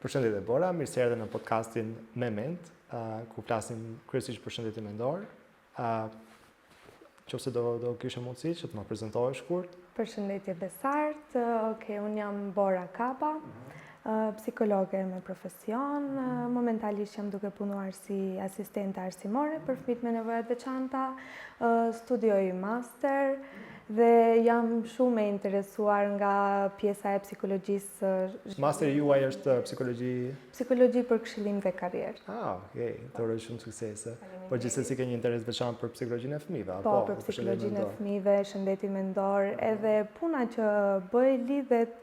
Përshëndetje Bora, mirë se erdhe në podcastin Memend, ku flasim kryesisht për shëndetin mendor. Nëse do kishe mundësi që të më prezantohesh shkurt. Përshëndetje Besart, unë jam Bora Kapa, psikologe me profesion. Momentalisht jam duke punuar si asistente arsimore për fëmijët me nevoja të veçanta. Studioj master dhe jam shumë e interesuar nga pjesa e psikologjisë. Masteri juaj është psikologji? Psikologji për këshillim dhe karrierë. Okej, të uroj shumë suksese. Po gjithsesi ke një interes veçantë për psikologjinë e fëmijëve? Po, për psikologjinë e fëmijëve, shëndetin mendor, edhe puna që bëj lidhet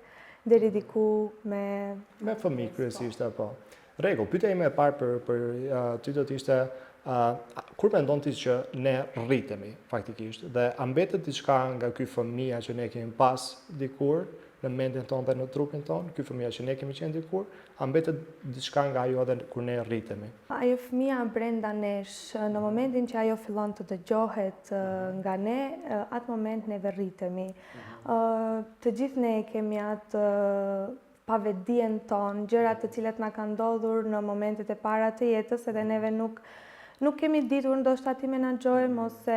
deri diku me fëmijë kryesisht apo. Rregull, pyetja ime e parë për ty do të ishte kur mendon ti që ne rritemi faktikisht dhe a mbetet diçka nga ky fëmia që ne kemi pas dikur në mendjen tonë dhe në trupin tonë, ky fëmia që ne kemi qenë dikur, a mbetet diçka nga ajo edhe kur ne rritemi? Ajo fëmia brenda nesh, në momentin që ajo fillon të dëgjohet nga ne, atë moment neve rritemi. Të gjithë ne kemi atë pavetdien tonë, gjërat të cilat na kanë ndodhur në momentet e para të jetës, edhe neve nuk kemi ditur ndoshta ti menaxhojmë ose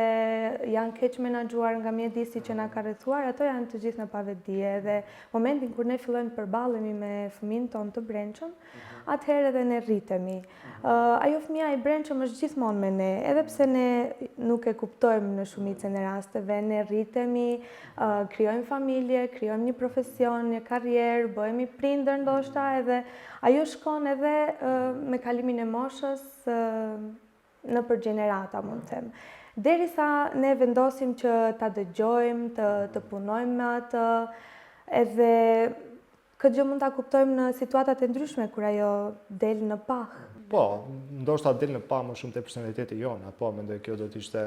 janë keq menaxhuar nga mjedisi që na ka rrethuar, ato janë të gjithë në pavetdije dhe momentin kur ne fillojmë të përballemi me fëmin tonë të brendshëm, atëherë edhe ne rritemi. Ajo fëmia e brendshëm është gjithmonë me ne, edhe pse ne nuk e kuptojmë në shumicën e rasteve, ne rritemi, krijojmë familje, krijojmë një profesion, një karrierë, bëhemi prindër ndoshta edhe ajo shkon edhe me kalimin e moshës në për gjenerata, mund të them. Derisa ne vendosim që ta dëgjojmë, të punojmë me atë, edhe këtë gjë mund ta kuptojmë në situatat e ndryshme kur ajo del në pah. Po, ndoshta del në pah më shumë te personaliteti jon, apo mendoj kjo do të ishte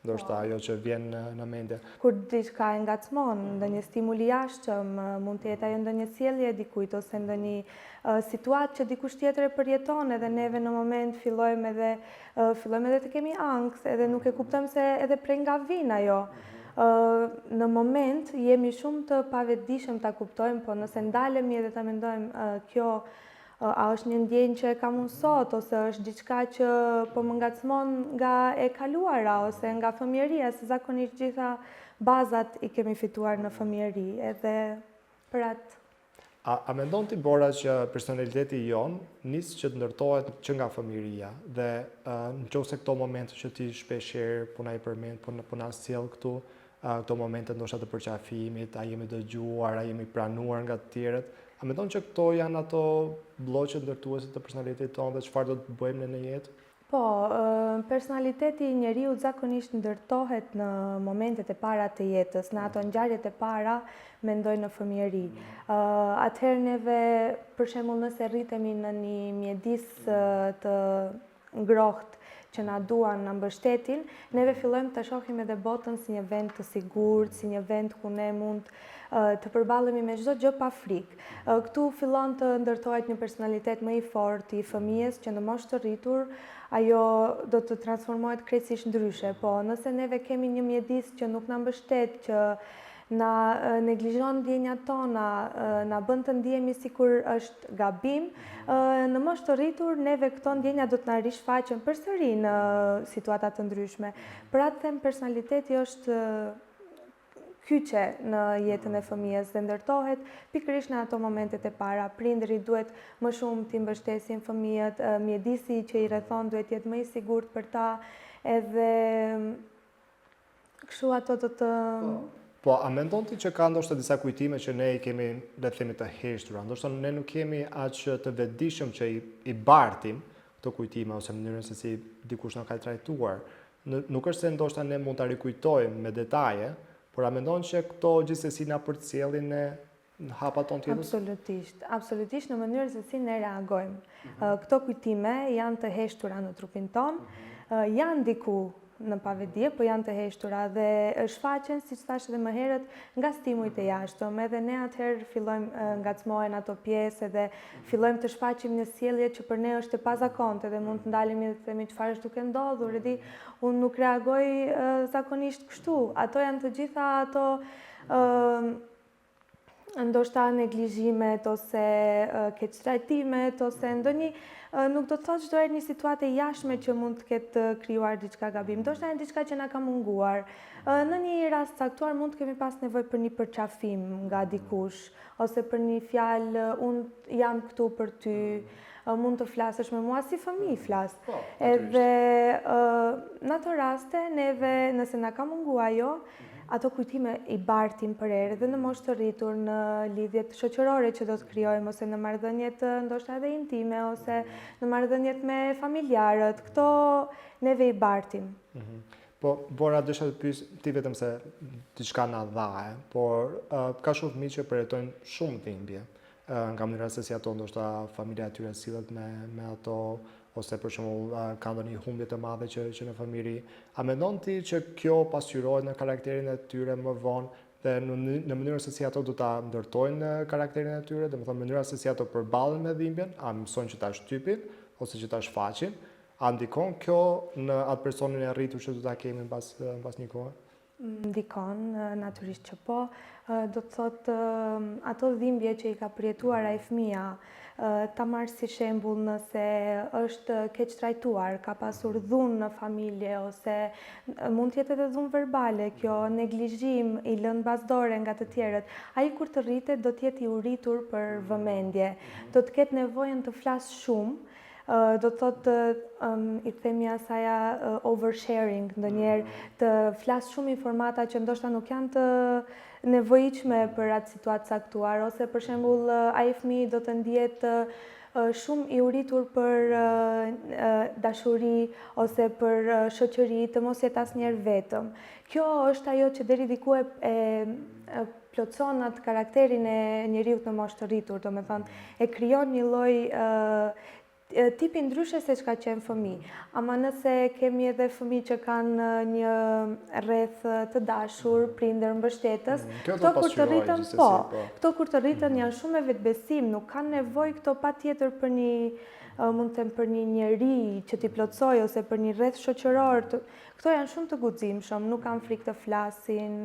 ndoshta ajo që vjen në mendje. Kur diçka e ngacmon, ndonjë stimul i jashtëm, mund të jetë ajo ndonjë sjellje dikujt ose ndonjë situatë që dikush tjetër e përjeton edhe neve në moment fillojmë edhe të kemi ankth, edhe nuk e kuptojmë se edhe prej nga vin ajo. Në moment jemi shumë të pavetdijshëm ta kuptojmë, po nëse ndalemi edhe ta mendojmë kjo a është një ndjenjë që e kam unë sot, ose është diçka që po më ngacmon nga e kaluara, ose nga fëmijëria, se zakonisht gjitha bazat i kemi fituar në fëmijëri, edhe për atë. A mendon ti Bora që personaliteti jon nis që të ndërtohet që nga fëmijëria dhe nëse këto momente që ti shpeshherë puna i përmend, puna sjell këtu, këto momente ndoshta të përqafimit, a jemi dëgjuar, a jemi pranuar nga të tjerët, a mendon që këto janë ato bloqe ndërtuese të personalitetit tonë dhe çfarë do të bëjmë në jetë? Po, personaliteti i njeriu zakonisht ndërtohet në momentet e para të jetës, në ato ngjarjet e para mendoj në fëmijëri. Atëherë neve, për shembull, nëse rritemi në një mjedis të ngrohtë që na duan, na mbështetin, neve fillojmë të shohim edhe botën si një vend të sigurt, si një vend ku ne mund të përballemi me çdo gjë pa frikë. Këtu fillon të ndërtohet një personalitet më i fortë i fëmijës që në moshë të rritur ajo do të transformohet krejtësisht ndryshe, po nëse neve kemi një mjedis që nuk na mbështet, që na neglizhon ndjenjat tona, na bën të ndihemi sikur është gabim, në moshë të rritur neve këto ndjenja do të na rishfaqen përsëri në situata të ndryshme. Për atë them personaliteti është kyçe në jetën e fëmijës dhe ndërtohet pikërisht në ato momentet e para. Prindërit duhet më shumë t'i mbështesin fëmijët, mjedisi që i rrethon duhet jetë më i sigurt për ta, edhe kështu ato do të... Po, a mendon ti që ka ndoshta disa kujtime që ne i kemi, le të themi, të heshtura, ndoshta ne nuk kemi aq të vetëdijshëm që i bartim këto kujtime ose mënyrën se si dikush na ka trajtuar. Nuk është se ndoshta ne mund ta rikujtojmë me detaje, por a mendon që këto gjithsesi na përcjellin në hapat tonë të jetës? Absolutisht në mënyrën se si ne reagojmë. Këto kujtime janë të heshtura në trupin tonë, janë diku në pavetdije, po janë të heshtura dhe shfaqen, siç thash edhe më herët, nga stimujt e jashtëm, edhe ne atëherë fillojmë ngacmohen ato pjesë dhe fillojmë të shfaqim një sjellje që për ne është e pazakonte dhe mund të ndalemi dhe të themi çfarë është duke ndodhur, edhe unë nuk reagoj zakonisht kështu. Ato janë të gjitha ato ndoshta neglizhimet ose keqtrajtimet ose ndonjë nuk do të thotë çdo herë një situatë e jashtme që mund të ketë krijuar diçka gabim. Ndoshta është diçka që na ka munguar. Në një rast caktuar mund të kemi pas nevojë për një përqafim nga dikush ose për një fjalë unë jam këtu për ty. Mund të flasësh me mua si fëmijë flas. Edhe në ato raste neve nëse na ka munguar ajo, ato kujtime i bartim për herë dhe në moshë të rritur, në lidhjet shoqërore që do të krijojmë ose në marrëdhëniet ndoshta edhe intime ose në marrëdhëniet me familjarët, këto neve i bartim. Po, Bora, desha të pyes ti vetëm se diçka na dha, por ka shumë fëmijë që përjetojnë shumë dhimbje. Nga mënyra se si ato ndoshta familja e tyre sillet me ato, ose për shembull ka ndonjë humbje të madhe që në familje. A mendon ti që kjo pasqyrohet në karakterin e tyre më vonë dhe në mënyrën se si ato do ta ndërtojnë karakterin e tyre, domethënë mënyra se si ato përballen me dhimbjen, a mësojnë që ta shtypin ose që ta shfaqin? A ndikon kjo në atë personin e rritur që do ta kemi mbas një kohe? Ndikon, natyrisht që po. Do të thotë ato dhimbje që i ka përjetuar ai fëmia, ta marrë si shembull nëse është keq trajtuar, ka pasur dhunë në familje ose mund të jetë edhe dhunë verbale, kjo neglizhim i lënë bazdore nga të tjerët. Ai kur të rritet do të jetë i uritur për vëmendje, do të ketë nevojën të flasë shumë. Do të thotë, i themi asaja oversharing, ndonjëherë të flasë shumë informata që ndoshta nuk janë të nevojshme për atë situatë caktuar, ose për shembull ai fëmijë do të ndihet shumë i uritur për dashuri ose për shoqëri, të mos jetë asnjëherë vetëm. Kjo është ajo që deri diku e plotson atë karakterin e njeriut në moshë të rritur, domethënë e krijon një lloj tipi ndryshe se çka qenë fëmijë. Ama nëse kemi edhe fëmijë që kanë një rreth të dashur, prindër mbështetës, këto kur të rritën, këto kur të rritën janë shumë me vetbesim, nuk kanë nevojë këto patjetër për një mund të them për një njeri që t'i plotësoj ose për një rreth shoqëror. Këto janë shumë të guximshëm, nuk kanë frikë të flasin,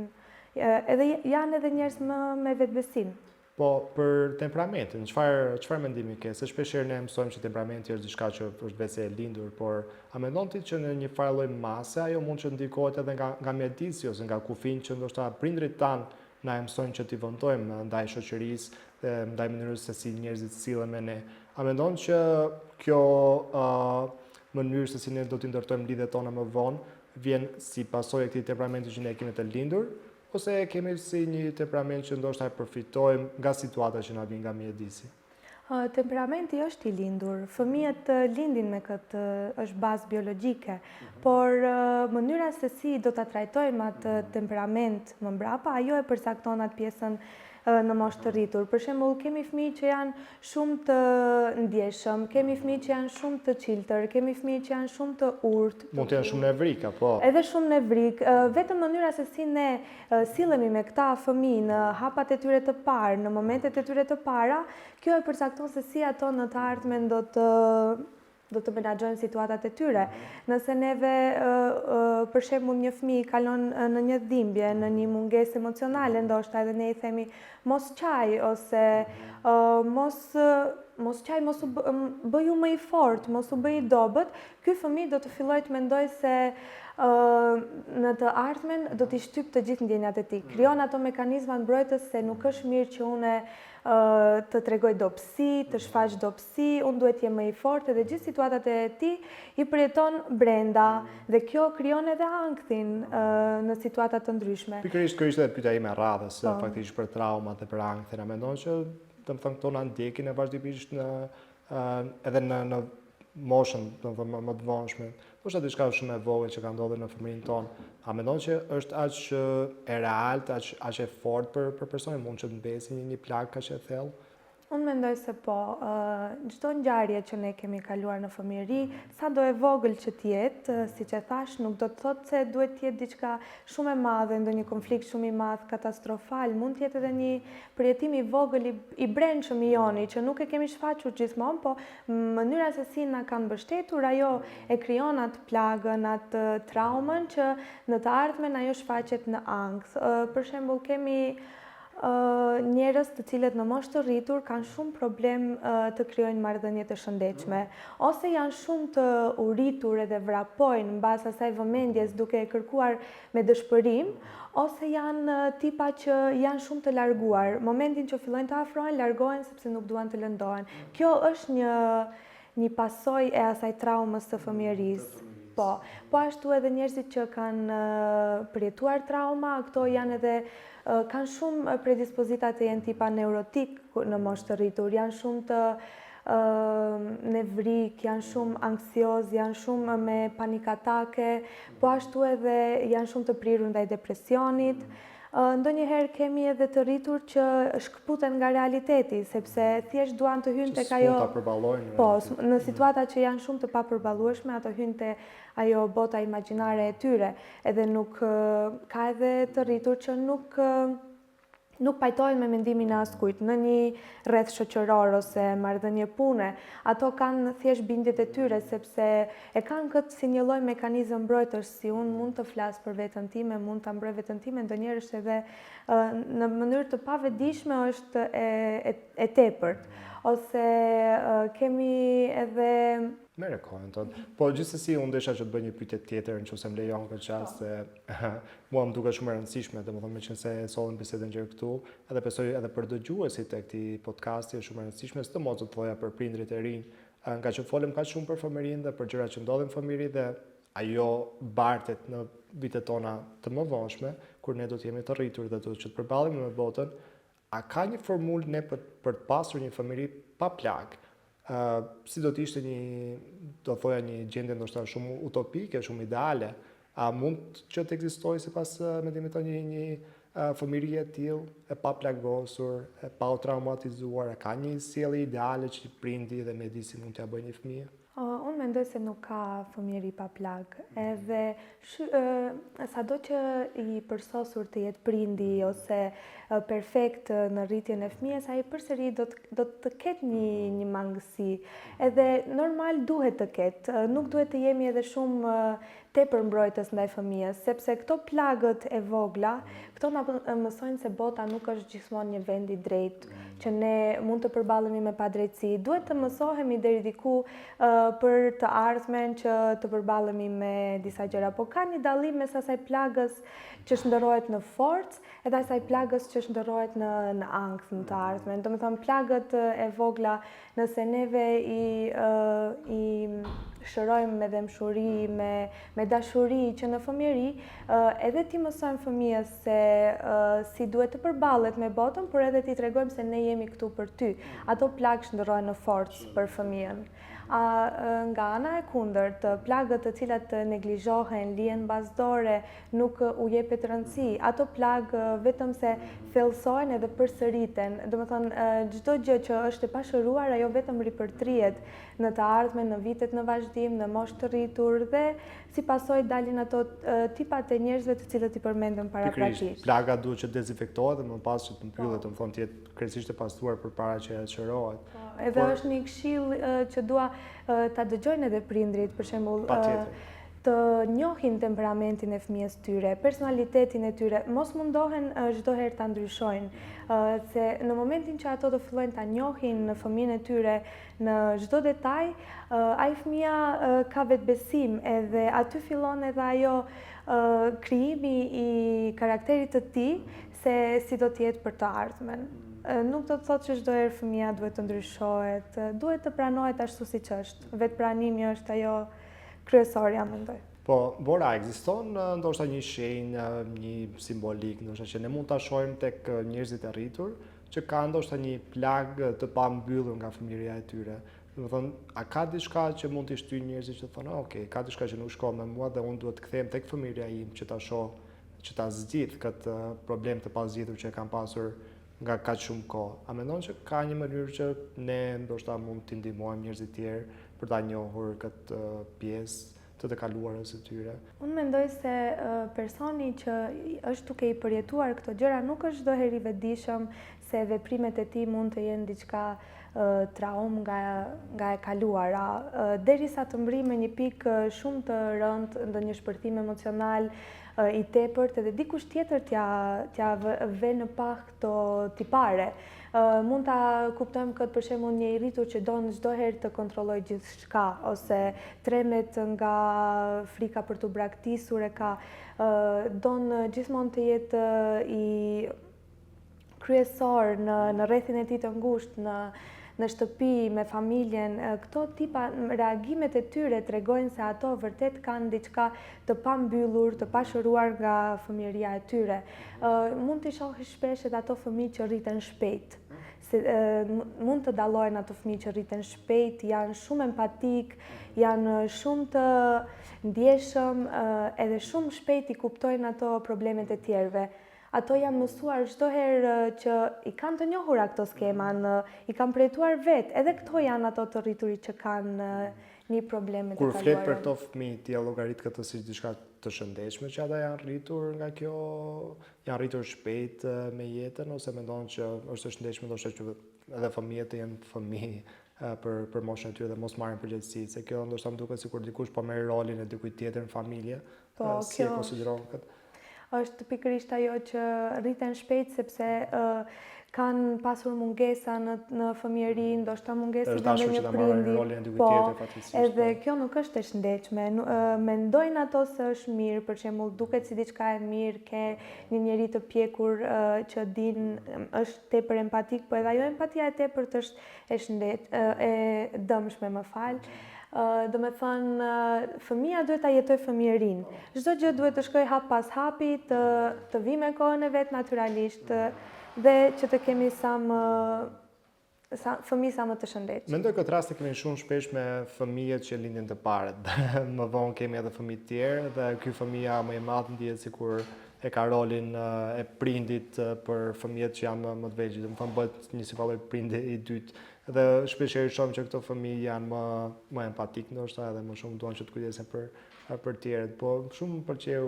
edhe janë edhe njerëz me vetbesim. Po, për temperamentin, çfarë mendimi ke? Se shpeshherë ne mësojmë që temperamenti është diçka që është vetë e lindur, por a mendon ti që në një farë lloj mase ajo mund të ndikohet edhe nga mjedisi ose nga kufijnë që ndoshta prindrit tan na mësojnë që t'i vëndojmë ndaj shoqërisë, ndaj mënyrës se si njerëzit sillen me ne. A mendon që kjo mënyrë se si ne do t'i ndërtojmë lidhjet tona më vonë vjen si pasojë e këtij temperamenti që ne kemi të lindur? Ose kemi si një temperament që ndoshta e përfitojmë nga situata që na vijnë nga mjedisi? Temperamenti është i lindur. Fëmijët lindin me këtë, është bazë biologjike, por mënyra se si do ta trajtojmë atë temperament më mbrapa, ajo e përcakton atë pjesën në moshë të rritur. Për shembull, kemi fëmijë që janë shumë të ndjeshëm, kemi fëmijë që janë shumë të çiltër, kemi fëmijë që janë shumë të urtë. Mund të janë shumë nevrik, apo? Edhe shumë nevrik. Vetëm mënyra se si ne sillemi me këta fëmijë në hapat e tyre të parë, në momentet e tyre të para, kjo e përcakton se si ato në të ardhmen do të menaxhojnë situatat e tyre. Nëse neve, për shembull, një fëmijë kalon në një dhimbje, në një mungesë emocionale, ndoshta edhe ne i themi mos qaj, ose mos qaj, mos u bëju më i fortë, mos u bëj i dobët, ky fëmijë do të fillojë të mendojë se në të ardhmen do t'i shtyp të gjithë ndjenjat e tij. Krijon ato mekanizma mbrojtës se nuk është mirë që unë të tregoj dobësi, të shfaq dobësi, unë duhet jem më i fortë, dhe gjithë situatat e tij i përjeton brenda, dhe kjo krijon edhe ankthin në situata të ndryshme. Pikërisht kjo ishte pyetja ime e radhës, faktikisht për traumat dhe për ankthin. A mendon që domethënë këto na ndjekin e vazhdimisht edhe në moshën më të vonshme? Është diçka shumë e vogël që ka ndodhur në fëmijën tonë. A mendon që është aq e realt, aq e fortë për personin, mund që të mbesi një plagë kaq e thellë? Unë mendoj se po, çdo ngjarje që ne kemi kaluar në fëmijëri, sado e vogël që të jetë, siç e thash, nuk do të thotë se duhet të jetë diçka shumë e madhe, ndonjë konflikt shumë i madh, katastrofal, mund të jetë edhe një përjetim i vogël i brendshëm i joni, që nuk e kemi shfaqur gjithmonë, po mënyra se si na kanë mbështetur, ajo e krijon atë plagën, atë traumën që në të ardhmen ajo shfaqet në ankth. Për shembull, kemi njerëz të cilët në moshë të rritur kanë shumë problem të krijojnë marrëdhënie të shëndetshme, ose janë shumë të uritur edhe vrapojnë mbas asaj vëmendjes duke e kërkuar me dëshpërim, ose janë tipa që janë shumë të larguar. Momentin që fillojnë të afrohen, largohen sepse nuk duan të lëndohen. Kjo është një pasojë e asaj traumës së fëmijërisë. Po ashtu edhe njerëzit që kanë përjetuar trauma, këto janë edhe kanë shumë predispozita të jenë tipa neurotik në moshë të rritur, janë shumë të nevrik, janë shumë anksioz, janë shumë me panikatake, po ashtu edhe janë shumë të prirur ndaj depresionit. Ndonjëherë kemi edhe të rritur që shkëputen nga realiteti, sepse thjesht duan të hynë tek ajo. Ta përballojnë. Po, në situata që janë shumë të papërballueshme, ato hynë te ajo bota imagjinare e tyre, edhe nuk ka edhe të rritur që nuk pajtojnë me mendimin e askujt në një rreth shoqëror ose marrëdhënie pune. Ato kanë thjesht bindjet e tyre sepse e kanë këtë si një lloj mekanizëm mbrojtësh, si unë mund të flas për veten time, mund ta mbroj veten time, ndonjëherë është edhe në mënyrë të pavetdijshme është e tepërt. Ose kemi edhe Merë kohën tonë. Po gjithsesi unë desha që të bëj një pyetje tjetër nëse më lejon këtë çast se mua më duket shumë e rëndësishme, domethënë meqense e sollën bisedën gjë këtu, edhe besoj edhe për dëgjuesit e këtij podcasti është shumë e rëndësishme së të mos të thoja për prindrit e rinj, nga që folëm kaq shumë për fëmijërinë dhe për gjërat që ndodhin fëmijëri dhe ajo bartet në vitet tona të mëvonshme, kur ne do të jemi të rritur dhe do të përballemi me botën, a ka një formulë ne për të pasur një fëmijëri pa plagë? Si do të ishte një gjendje ndoshta shumë utopike, shumë ideale, a mund që të ekzistojë sipas mendimit të një fëmijëri e tillë, e pa plagosur, e pa u traumatizuar, a ka një sjellje ideale që prindi dhe mjedisi mund t'ia bëjë një fëmijë? Unë mendoj se nuk ka fëmijëri pa plagë, edhe sado që i përsosur të jetë prindi ose perfekt në rritjen e fëmijës, ai përsëri do të ketë një mangësi, edhe normal duhet të ketë, nuk duhet të jemi edhe shumë tepër mbrojtës ndaj fëmijës, sepse këto plagët e vogla, këto na mësojnë se bota nuk është gjithmonë një vend i drejtë, që ne mund të përballemi me padrejtësi. Duhet të mësohemi deri diku për të ardhmen që të përballemi me disa gjëra, po ka një dallim mes asaj plagës që shndërrohet në forcë edhe asaj plagës që shndërrohet në ankth në të ardhmen. Domethënë plagët e vogla, nëse neve i shërojmë me dëmshuri, me dashuri që në fëmijëri, edhe ti mësojmë fëmijës se si duhet të përballet me botën, por edhe ti tregojmë se ne jemi këtu për ty. Ato plagë shndërrohen në forcë për fëmijën. Nga ana e kundërt, plagët të cilat neglizhohen, lihen bazdore, nuk u jepet rëndësi, ato plagë vetëm se thellësohen edhe përsëriten. Domethënë çdo gjë që është e pashëruar, ajo vetëm ripërtrihet në të ardhmen, në vitet në vazhdim, në moshë të rritur dhe si pasojë dalin ato tipat e njerëzve të cilët i përmendëm paraprakisht. Plaga duhet që dezinfektohet dhe më pas që të mpyllet, domethënë të jetë krejtësisht e pastruar përpara që ajo çrohet. Edhe është një këshill që dua ta dëgjojnë edhe prindrit, për shembull, të njohin temperamentin e fëmijës tyre, personalitetin e tyre, mos mundohen çdo herë ta ndryshojnë, se në momentin që ato të fillojnë ta njohin në fëmijën e tyre në çdo detaj, ai fëmia ka vetbesim edhe aty fillon edhe ajo krijimi i karakterit të tij se si do të jetë për të ardhmen. Nuk do të thotë që çdo herë fëmia duhet të ndryshohet, duhet të pranohet ashtu siç është. Vetpranimi është ajo kryesorja, mendoj. Po, Bora, ekziston ndoshta një shenjë, një simbolik, ndoshta që ne mund ta shohim tek njerëzit e rritur, që ka ndoshta një plagë të pambyllur nga fëmijëria e tyre. Domethënë, a ka diçka që mund t'i shtyjë njerëzit që thonë, "Ok, ka diçka që nuk shkon me mua dhe unë duhet të kthehem tek fëmijëria im që ta shoh, që ta zgjidh këtë problem të pazgjedhur që e kam pasur nga kaq shumë kohë." A mendon që ka një mënyrë që ne ndoshta mund t'i ndihmojmë njerëzit tjerë për ta njohur këtë pjesë të kaluarës së tyre? Unë mendoj se personi që është duke i përjetuar këto gjëra nuk është çdo herë i vetëdijshëm se veprimet e tij mund të jenë diçka traum nga e kaluara, derisa të mri me një pikë shumë të rëndë, ndonjë shpërthim emocional i tepërt, edhe dikush tjetër t'ja vë në pah këto tipare. Mund ta kuptojmë këtë për shembull një i rritur që don çdo herë të kontrollojë gjithçka, ose tremet nga frika për t'u braktisur e ka, don gjithmonë të jetë i kryesor në rrethin e tij të ngushtë, në shtëpi, me familjen. Këto tipa reagimet e tyre tregojnë se ato vërtet kanë diçka të pambyllur, të pashëruar nga fëmijëria e tyre. Mund t'i shohë shpesh edhe ato fëmijë që rriten shpejt. Mund të dallojnë ato fëmijë që rriten shpejt, janë shumë empatik, janë shumë të ndjeshëm, edhe shumë shpejt i kuptojnë ato problemet e tjerëve. Ato janë mësuar çdo herë që i kanë të njohura këto skema, i kanë përjetuar vetë, edhe këto janë ato të rriturit që kanë një probleme të kaluara. Kur flet për këto fëmijë, ti e llogarit këtë si diçka të shëndetshme që ata janë rritur nga kjo, janë rritur shpejt me jetën, ose mendon që është e shëndetshme ndoshta që edhe fëmijët të jenë fëmijë për moshën e tyre dhe mos marrin përgjegjësi, se kjo ndoshta më duket sikur dikush po merr rolin e dikujt tjetër në familje, si e konsideron këtë? Është pikërisht ajo që rriten shpejt sepse kanë pasur mungesa në fëmijëri, ndoshta mungesa nga një prindi. Po, edhe kjo nuk është e shëndetshme. Mendojnë ato se është mirë, për shembull, duket si diçka e mirë, ke një njeri të pjekur që është tepër empatik, po edhe ajo empatia e tepërt është e dëmshme, më fal. Do me thënë, fëmija duhet ta jetoj fëmijërinë. Çdo gjë duhet të shkoj hap pas hapi, të vi me kohën e vet natyrisht, dhe që të kemi fëmijë sa më të shëndetshëm. Mendoj këtë rast e kemi shumë shpesh me fëmijët që lindin të parët. Më vonë kemi edhe fëmijë të tjerë dhe ky fëmija më i madh ndihet sikur e ka rolin e prindit për fëmijët që janë më të vegjël. Domethënë bëhet një si vallë prindi i dytë. Dhe shpeshherë shohim që këto fëmijë janë më empatik ndoshta edhe më shumë duan që të kujdesen për tjerët. Po shumë më pëlqeu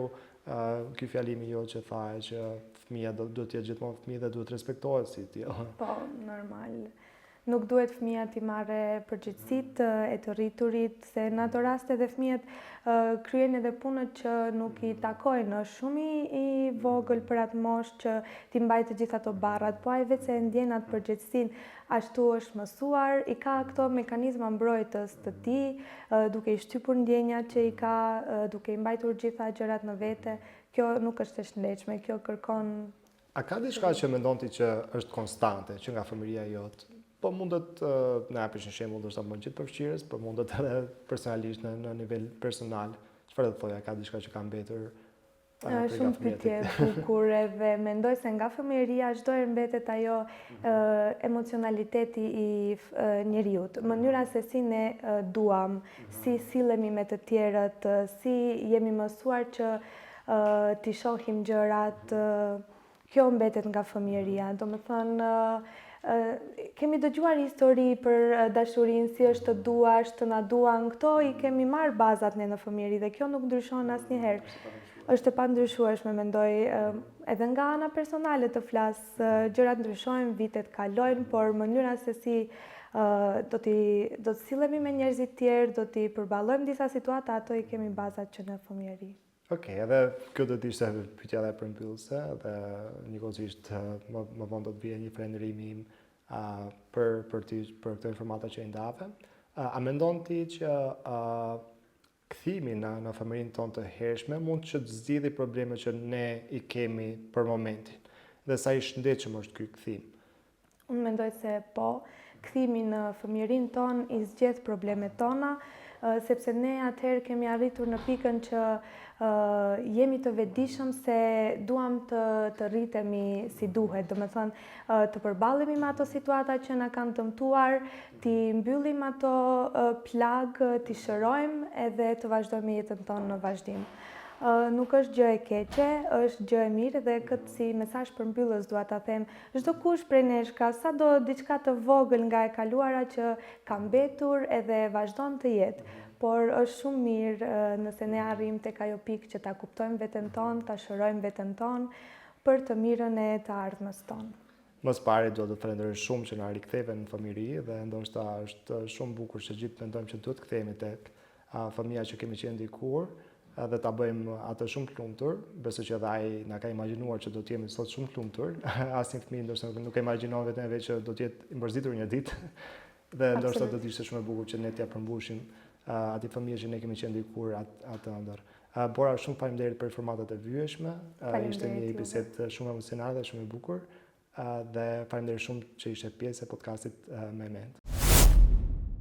ky fjalimi jo që tha që fëmia duhet të jetë gjithmonë fëmijë dhe duhet respektohet si tillë. Po, normal. Nuk duhet fëmija t'i marrë përgjegjësitë e të rriturit, se në ato raste edhe fëmijët kryejnë edhe punët që nuk i takojnë. Është shumë i vogël për atë moshë që t'i mbajë të gjitha ato barrat, po ai vetë se ndjen atë përgjegjësinë, ashtu është mësuar, i ka këto mekanizma mbrojtës të tij, duke i shtypur ndjenjat që i ka, duke i mbajtur gjitha gjërat në vete. Kjo nuk është e shëndetshme, kjo kërkon. A ka diçka që mendon ti që është konstante, që nga fëmijëria jote? Po mundet na japish një shembull ndoshta më gjithë përfshirës, por mundet edhe personalisht në nivel personal. Çfarë do të thoja, ka diçka që ka mbetur? Shumë pyetje bukur, edhe mendoj se nga fëmijëria çdo herë mbetet ajo emocionaliteti i njeriut. Mënyra se si ne duam, si sillemi me të tjerët, si jemi mësuar që t'i shohim gjërat, kjo mbetet nga fëmijëria. Domethënë, kemi dëgjuar histori për dashurinë, si është të duash, të na duan, këto i kemi marrë bazat ne në fëmijëri dhe kjo nuk ndryshon asnjëherë. Është e pandryshueshme, mendoj, edhe nga ana personale të flas, gjërat ndryshojnë, vitet kalojnë, por mënyra se si do të sillemi me njerëzit tjerë, do t'i përballojmë disa situata, ato i kemi bazat që në fëmijëri. Okej, edhe kjo do të ishte pyetja e përmbyllëse, dhe njëkohësisht më vonë do të vijë një falënderimi im për këto informata që i ndave. A mendon ti që kthimi në fëmijërinë tonë të hershme mund që të zgjidhë problemet që ne i kemi për momentin? Dhe sa i shëndetshëm është ky kthim? Unë mendoj se po, kthimi në fëmijërinë tonë i zgjedh problemet tona, sepse ne atëherë kemi arritur në pikën që jemi të vetëdijshëm se duam të rritemi si duhet, domethënë të përballemi me ato situata që na kanë dëmtuar, t'i mbyllim ato plagë, t'i shërojmë edhe të vazhdojmë jetën tonë në vazhdim. Nuk është gjë e keqe, është gjë e mirë dhe këtë si mesazh përmbyllës dua ta them. Çdo kush prej nesh ka sado diçka të vogël nga e kaluara që ka mbetur edhe vazhdon të jetë. Por është shumë mirë nëse ne arrim tek ajo pikë që ta kuptojmë veten tonë, ta shërojmë veten tonë për të mirën e të ardhmës tonë. Mos pari do të falenderoj shumë që na riktheve në familje dhe ndoshta është shumë bukur që gjithë mendojmë që duhet të kthehemi tek familja që kemi qenë dikur dhe ta bëjmë atë shumë të lumtur. Besoj që edhe ai na ka imagjinuar që do të jemi sot shumë të lumtur. Asnjë fëmijë ndoshta nuk e imagjinon vetëm vetë që do të jetë i mërzitur një ditë. Dhe ndoshta do të ishte shumë e bukur që ne t'ja përmbushim aty familje që ne kemi qenë dikur atë ëndër. Bora, shumë faleminderit për informatat e vyeshme. Ishte një bisedë shumë emocionale dhe shumë e bukur. Dhe faleminderit shumë që ishte pjesë e podcastit me Ment.